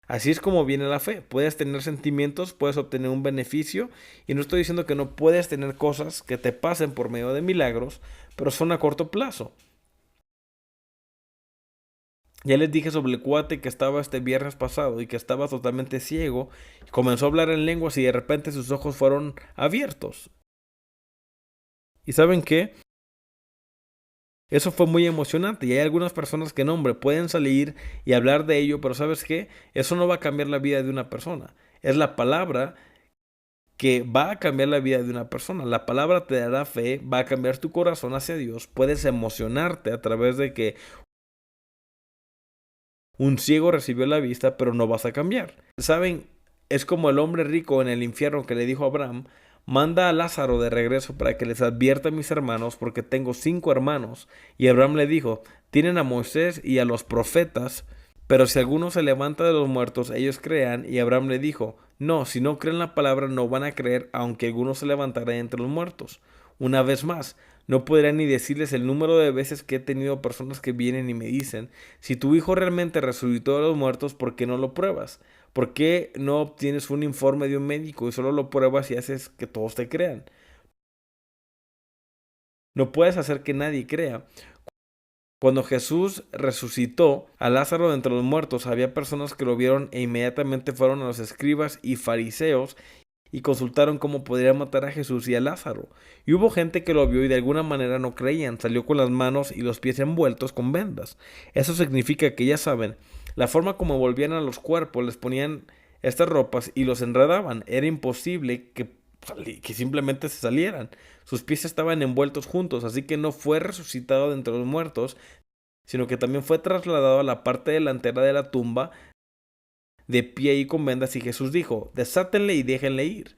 Así es como viene la fe. Puedes tener sentimientos, puedes obtener un beneficio, y no estoy diciendo que no puedes tener cosas que te pasen por medio de milagros, pero son a corto plazo. Ya les dije sobre el cuate que estaba este viernes pasado y que estaba totalmente ciego, comenzó a hablar en lenguas y de repente sus ojos fueron abiertos. ¿Y saben qué? Eso fue muy emocionante y hay algunas personas que no, hombre, pueden salir y hablar de ello, pero ¿sabes qué? Eso no va a cambiar la vida de una persona. Es la palabra que va a cambiar la vida de una persona. La palabra te dará fe, va a cambiar tu corazón hacia Dios. Puedes emocionarte a través de que un ciego recibió la vista, pero no vas a cambiar. ¿Saben? Es como el hombre rico en el infierno que le dijo a Abraham: manda a Lázaro de regreso para que les advierta a mis hermanos, porque tengo 5 hermanos. Y Abraham le dijo: tienen a Moisés y a los profetas, pero si alguno se levanta de los muertos, ellos crean. Y Abraham le dijo: no, si no creen la palabra no van a creer, aunque alguno se levantara entre los muertos. Una vez más, no podría ni decirles el número de veces que he tenido personas que vienen y me dicen: si tu hijo realmente resucitó de los muertos, ¿por qué no lo pruebas? ¿Por qué no obtienes un informe de un médico y solo lo pruebas y haces que todos te crean? No puedes hacer que nadie crea. Cuando Jesús resucitó a Lázaro de entre los muertos, había personas que lo vieron e inmediatamente fueron a los escribas y fariseos y consultaron cómo podrían matar a Jesús y a Lázaro. Y hubo gente que lo vio y de alguna manera no creían. Salió con las manos y los pies envueltos con vendas. Eso significa que, ya saben, la forma como volvían a los cuerpos, les ponían estas ropas y los enredaban. Era imposible que que simplemente se salieran. Sus pies estaban envueltos juntos, así que no fue resucitado de entre los muertos, sino que también fue trasladado a la parte delantera de la tumba, de pie y con vendas, y Jesús dijo, desátenle y déjenle ir.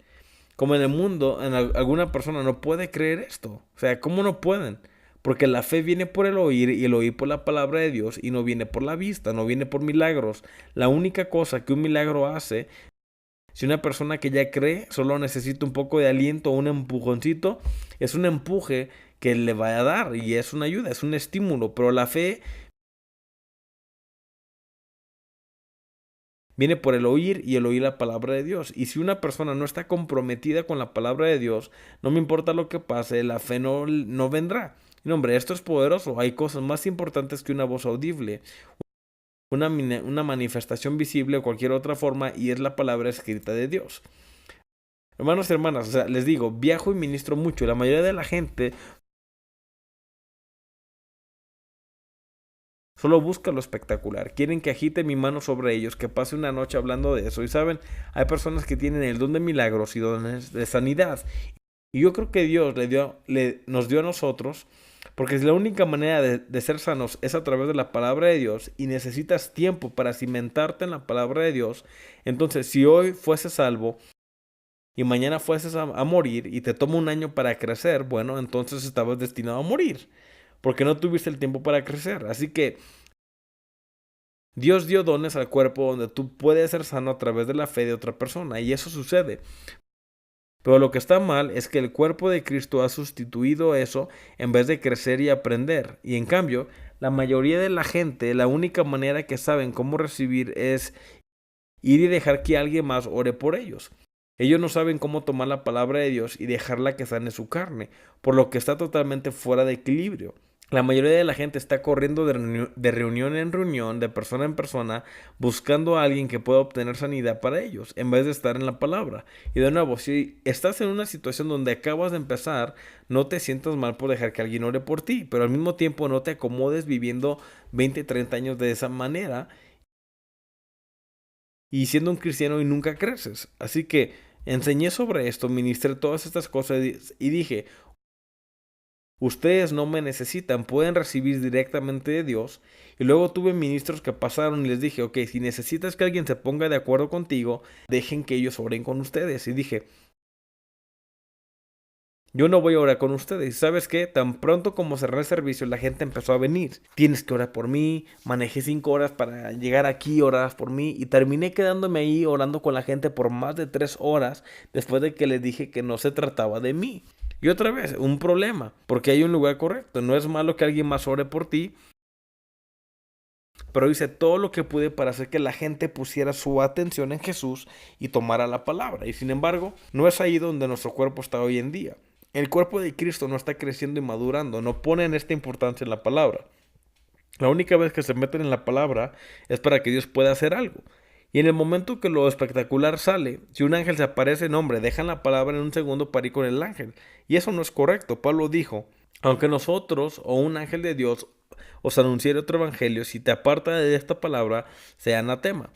Como en el mundo, alguna persona no puede creer esto. O sea, ¿cómo no pueden? Porque la fe viene por el oír y el oír por la palabra de Dios y no viene por la vista, no viene por milagros. La única cosa que un milagro hace, si una persona que ya cree solo necesita un poco de aliento o un empujoncito, es un empuje que le va a dar y es una ayuda, es un estímulo. Pero la fe viene por el oír y el oír la palabra de Dios. Y si una persona no está comprometida con la palabra de Dios, no me importa lo que pase, la fe no vendrá. Y no, hombre, esto es poderoso. Hay cosas más importantes que una voz audible, una manifestación visible o cualquier otra forma, y es la palabra escrita de Dios. Hermanos y hermanas, o sea, les digo, viajo y ministro mucho. La mayoría de la gente solo busca lo espectacular. Quieren que agite mi mano sobre ellos, que pase una noche hablando de eso. Y saben, hay personas que tienen el don de milagros y dones de sanidad. Y yo creo que Dios nos dio a nosotros, porque si la única manera de ser sanos es a través de la palabra de Dios y necesitas tiempo para cimentarte en la palabra de Dios, entonces si hoy fueses salvo y mañana fueses a morir y te toma un año para crecer, bueno, entonces estabas destinado a morir, porque no tuviste el tiempo para crecer. Así que Dios dio dones al cuerpo donde tú puedes ser sano a través de la fe de otra persona, y eso sucede. Pero lo que está mal es que el cuerpo de Cristo ha sustituido eso en vez de crecer y aprender. Y en cambio, la mayoría de la gente, la única manera que saben cómo recibir es ir y dejar que alguien más ore por ellos. Ellos no saben cómo tomar la palabra de Dios y dejarla que sane su carne, por lo que está totalmente fuera de equilibrio. La mayoría de la gente está corriendo de reunión en reunión, de persona en persona, buscando a alguien que pueda obtener sanidad para ellos, en vez de estar en la palabra. Y de nuevo, si estás en una situación donde acabas de empezar, no te sientas mal por dejar que alguien ore por ti, pero al mismo tiempo no te acomodes viviendo 20, 30 años de esa manera y siendo un cristiano y nunca creces. Así que enseñé sobre esto, ministré todas estas cosas y dije, ustedes no me necesitan, pueden recibir directamente de Dios. Y luego tuve ministros que pasaron y les dije, ok, si necesitas que alguien se ponga de acuerdo contigo, dejen que ellos oren con ustedes. Y dije, yo no voy a orar con ustedes. ¿Y sabes qué? Tan pronto como cerré el servicio, la gente empezó a venir. Tienes que orar por mí. Manejé 5 horas para llegar aquí, orar por mí. Y terminé quedándome ahí orando con la gente por más de 3 horas después de que les dije que no se trataba de mí. Y otra vez, un problema, porque hay un lugar correcto. No es malo que alguien más ore por ti, pero hice todo lo que pude para hacer que la gente pusiera su atención en Jesús y tomara la palabra. Y sin embargo, no es ahí donde nuestro cuerpo está hoy en día. El cuerpo de Cristo no está creciendo y madurando, no ponen esta importancia en la palabra. La única vez que se meten en la palabra es para que Dios pueda hacer algo. Y en el momento que lo espectacular sale, si un ángel se aparece, no, hombre, dejan la palabra en un segundo para ir con el ángel. Y eso no es correcto. Pablo dijo, aunque nosotros o un ángel de Dios os anunciare otro evangelio, si te aparta de esta palabra, sea anatema.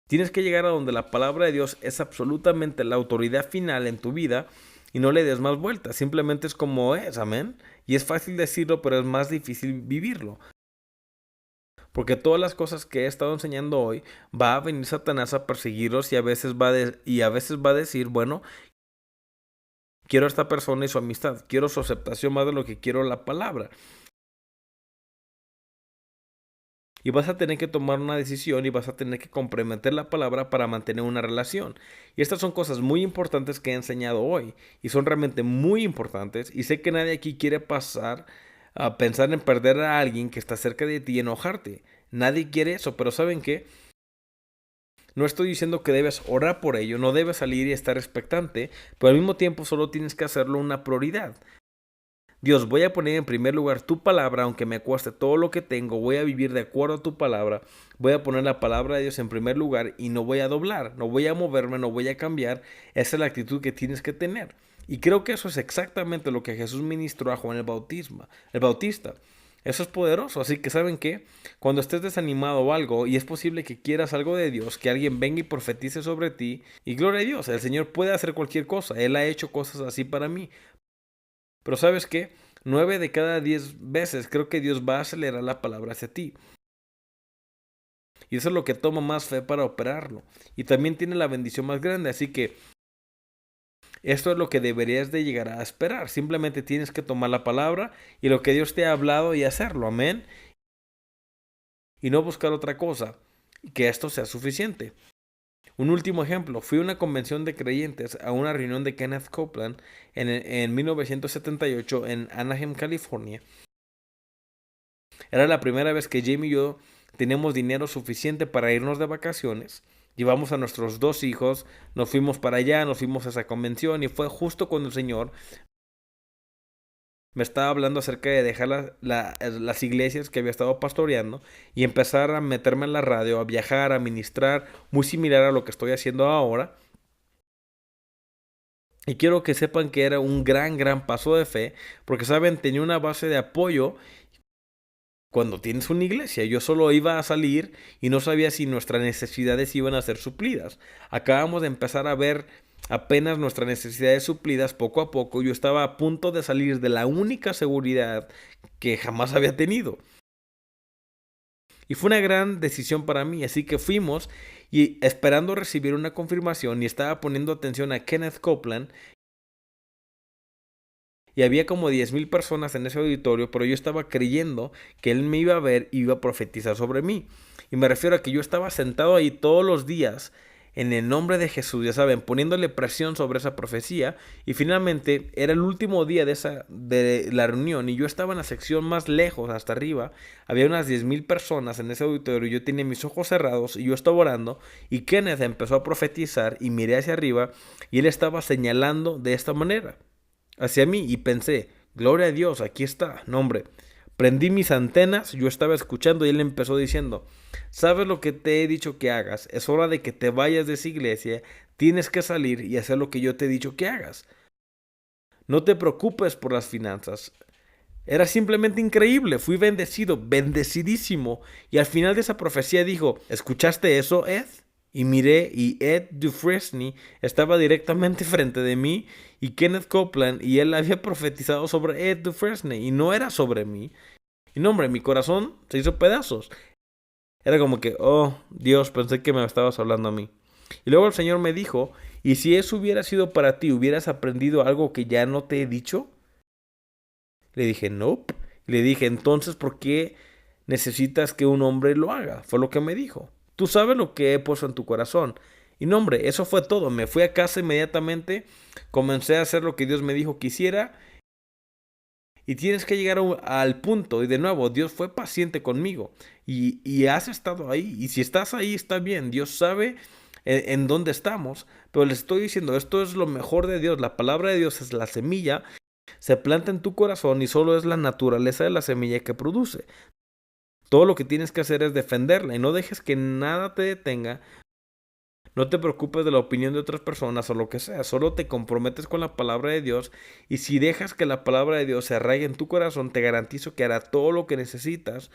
Tienes que llegar a donde la palabra de Dios es absolutamente la autoridad final en tu vida y no le des más vueltas. Simplemente es como es, amén. Y es fácil decirlo, pero es más difícil vivirlo. Porque todas las cosas que he estado enseñando hoy, va a venir Satanás a perseguirlos y a veces va a decir, bueno, quiero a esta persona y su amistad, quiero su aceptación más de lo que quiero la palabra. Y vas a tener que tomar una decisión y vas a tener que comprometer la palabra para mantener una relación. Y estas son cosas muy importantes que he enseñado hoy. Y son realmente muy importantes. Y sé que nadie aquí quiere pasar a pensar en perder a alguien que está cerca de ti y enojarte. Nadie quiere eso, pero ¿saben qué? No estoy diciendo que debes orar por ello, no debes salir y estar expectante, pero al mismo tiempo solo tienes que hacerlo una prioridad. Dios, voy a poner en primer lugar tu palabra, aunque me cueste todo lo que tengo, voy a vivir de acuerdo a tu palabra, voy a poner la palabra de Dios en primer lugar y no voy a doblar, no voy a moverme, no voy a cambiar. Esa es la actitud que tienes que tener. Y creo que eso es exactamente lo que Jesús ministró a Juan el Bautista. Eso es poderoso. Así que ¿saben qué? Cuando estés desanimado o algo, y es posible que quieras algo de Dios, que alguien venga y profetice sobre ti, y gloria a Dios, el Señor puede hacer cualquier cosa. Él ha hecho cosas así para mí. Pero ¿sabes qué? 9 de cada 10 veces creo que Dios va a acelerar la palabra hacia ti. Y eso es lo que toma más fe para operarlo. Y también tiene la bendición más grande. Así que esto es lo que deberías de llegar a esperar. Simplemente tienes que tomar la palabra y lo que Dios te ha hablado y hacerlo. Amén. Y no buscar otra cosa. Que esto sea suficiente. Un último ejemplo. Fui a una convención de creyentes a una reunión de Kenneth Copeland en 1978 en Anaheim, California. Era la primera vez que Jamie y yo teníamos dinero suficiente para irnos de vacaciones. Llevamos a nuestros 2 hijos, nos fuimos para allá, nos fuimos a esa convención y fue justo cuando el Señor me estaba hablando acerca de dejar las iglesias que había estado pastoreando y empezar a meterme en la radio, a viajar, a ministrar, muy similar a lo que estoy haciendo ahora. Y quiero que sepan que era un gran paso de fe, porque saben, tenía una base de apoyo. Cuando tienes una iglesia, yo solo iba a salir y no sabía si nuestras necesidades iban a ser suplidas. Acabamos de empezar a ver apenas nuestras necesidades suplidas poco a poco. Yo estaba a punto de salir de la única seguridad que jamás había tenido. Y fue una gran decisión para mí, así que fuimos y esperando recibir una confirmación y estaba poniendo atención a Kenneth Copeland. Y había como 10,000 personas en ese auditorio, pero yo estaba creyendo que él me iba a ver y iba a profetizar sobre mí. Y me refiero a que yo estaba sentado ahí todos los días en el nombre de Jesús, ya saben, poniéndole presión sobre esa profecía. Y finalmente era el último día de la reunión y yo estaba en la sección más lejos, hasta arriba. Había unas 10,000 personas en ese auditorio. Yo tenía mis ojos cerrados y yo estaba orando. Y Kenneth empezó a profetizar y miré hacia arriba y él estaba señalando de esta manera hacia mí y pensé, gloria a Dios, aquí está. No, hombre, prendí mis antenas, yo estaba escuchando y él empezó diciendo, ¿sabes lo que te he dicho que hagas? Es hora de que te vayas de esa iglesia, tienes que salir y hacer lo que yo te he dicho que hagas. No te preocupes por las finanzas. Era simplemente increíble, fui bendecido, bendecidísimo. Y al final de esa profecía dijo, ¿escuchaste eso, Ed? Y miré y Ed Dufresne estaba directamente frente de mí y Kenneth Copeland y él había profetizado sobre Ed Dufresne y no era sobre mí. Y no, hombre, mi corazón se hizo pedazos. Era como que, oh, Dios, pensé que me estabas hablando a mí. Y luego el Señor me dijo, ¿y si eso hubiera sido para ti, hubieras aprendido algo que ya no te he dicho? Le dije, nope. Le dije, entonces, ¿por qué necesitas que un hombre lo haga? Fue lo que me dijo. Tú sabes lo que he puesto en tu corazón. Y no, hombre, eso fue todo. Me fui a casa inmediatamente, comencé a hacer lo que Dios me dijo que hiciera. Y tienes que llegar al punto. Y de nuevo, Dios fue paciente conmigo. Y has estado ahí. Y si estás ahí, está bien. Dios sabe en dónde estamos. Pero les estoy diciendo, esto es lo mejor de Dios. La palabra de Dios es la semilla. Se planta en tu corazón y solo es la naturaleza de la semilla que produce. Todo lo que tienes que hacer es defenderla y no dejes que nada te detenga. No te preocupes de la opinión de otras personas o lo que sea, solo te comprometes con la palabra de Dios y si dejas que la palabra de Dios se arraigue en tu corazón, te garantizo que hará todo lo que necesitas.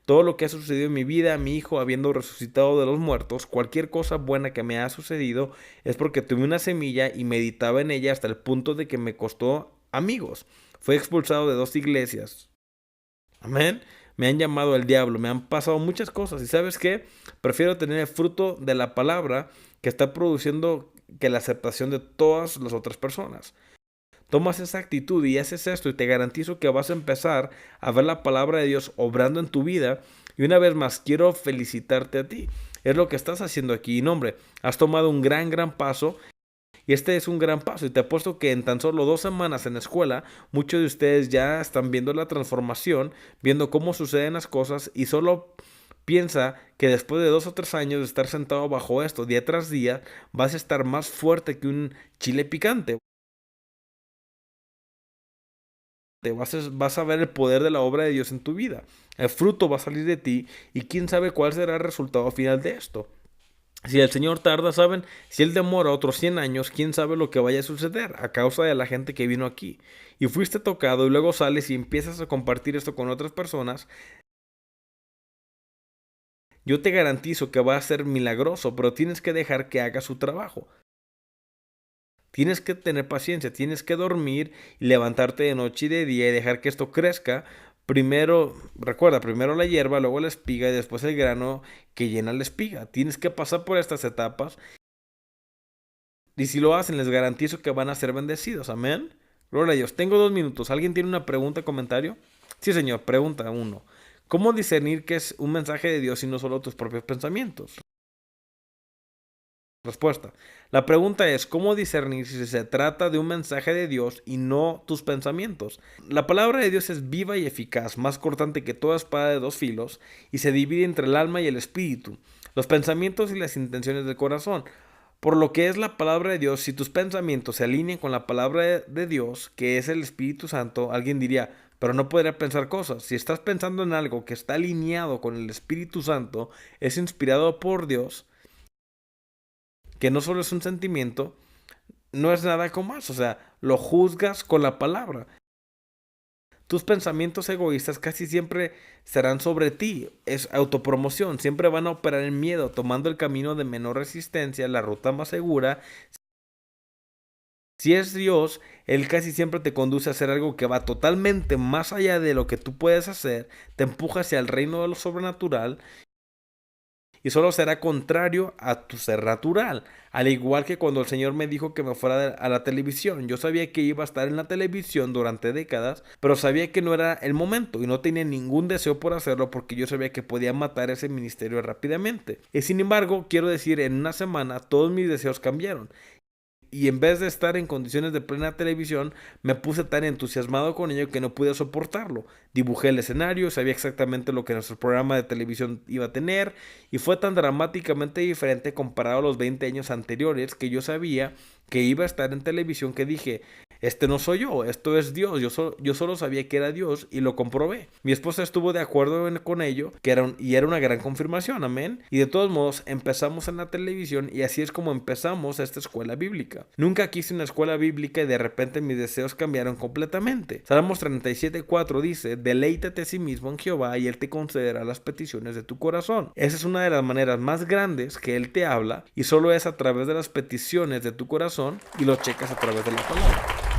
Todo lo que ha sucedido en mi vida, mi hijo habiendo resucitado de los muertos, cualquier cosa buena que me ha sucedido es porque tuve una semilla y meditaba en ella hasta el punto de que me costó amigos. Fui expulsado de 2 iglesias. Amén. Me han llamado el diablo, me han pasado muchas cosas. ¿Y sabes qué? Prefiero tener el fruto de la palabra que está produciendo que la aceptación de todas las otras personas. Tomas esa actitud y haces esto y te garantizo que vas a empezar a ver la palabra de Dios obrando en tu vida. Y una vez más, quiero felicitarte a ti. Es lo que estás haciendo aquí. Y no, hombre, has tomado un gran paso. Y este es un gran paso. Y te apuesto que en tan solo 2 semanas en la escuela, muchos de ustedes ya están viendo la transformación, viendo cómo suceden las cosas. Y solo piensa que después de 2 o 3 años de estar sentado bajo esto día tras día, vas a estar más fuerte que un chile picante. Vas a ver el poder de la obra de Dios en tu vida. El fruto va a salir de ti y quién sabe cuál será el resultado final de esto. Si el Señor tarda, ¿saben? Si Él demora otros 100 años, quién sabe lo que vaya a suceder a causa de la gente que vino aquí. Y fuiste tocado y luego sales y empiezas a compartir esto con otras personas. Yo te garantizo que va a ser milagroso, pero tienes que dejar que haga su trabajo. Tienes que tener paciencia, tienes que dormir y levantarte de noche y de día y dejar que esto crezca. Primero, recuerda, primero la hierba, luego la espiga y después el grano que llena la espiga. Tienes que pasar por estas etapas y si lo hacen, les garantizo que van a ser bendecidos. Amén. Gloria a Dios. Tengo 2 minutos. ¿Alguien tiene una pregunta, comentario? Sí, señor. Pregunta 1. ¿Cómo discernir que es un mensaje de Dios y no solo tus propios pensamientos? Respuesta. La pregunta es, ¿cómo discernir si se trata de un mensaje de Dios y no tus pensamientos? La palabra de Dios es viva y eficaz, más cortante que toda espada de 2 filos, y se divide entre el alma y el espíritu, los pensamientos y las intenciones del corazón. Por lo que es la palabra de Dios, si tus pensamientos se alinean con la palabra de Dios, que es el Espíritu Santo, alguien diría, pero no podría pensar cosas. Si estás pensando en algo que está alineado con el Espíritu Santo, es inspirado por Dios, que no solo es un sentimiento, no es nada con más, o sea, lo juzgas con la palabra. Tus pensamientos egoístas casi siempre serán sobre ti, es autopromoción, siempre van a operar en miedo, tomando el camino de menor resistencia, la ruta más segura. Si es Dios, Él casi siempre te conduce a hacer algo que va totalmente más allá de lo que tú puedes hacer, te empuja hacia el reino de lo sobrenatural y solo será contrario a tu ser natural. Al igual que cuando el Señor me dijo que me fuera a la televisión. Yo sabía que iba a estar en la televisión durante décadas, pero sabía que no era el momento y no tenía ningún deseo por hacerlo porque yo sabía que podía matar ese ministerio rápidamente. Y sin embargo, quiero decir, en una semana todos mis deseos cambiaron. Y en vez de estar en condiciones de plena televisión, me puse tan entusiasmado con ello que no pude soportarlo. Dibujé el escenario, sabía exactamente lo que nuestro programa de televisión iba a tener, y fue tan dramáticamente diferente comparado a los 20 años anteriores que yo sabía que iba a estar en televisión que dije, este no soy yo, esto es Dios, yo solo sabía que era Dios y lo comprobé. Mi esposa estuvo de acuerdo con ello, y era una gran confirmación, amén. Y de todos modos empezamos en la televisión y así es como empezamos esta escuela bíblica. Nunca quise una escuela bíblica y de repente mis deseos cambiaron completamente. Salmos 37:4 dice, deleítate a sí mismo en Jehová y Él te concederá las peticiones de tu corazón. Esa es una de las maneras más grandes que Él te habla y solo es a través de las peticiones de tu corazón y lo checas a través de la palabra.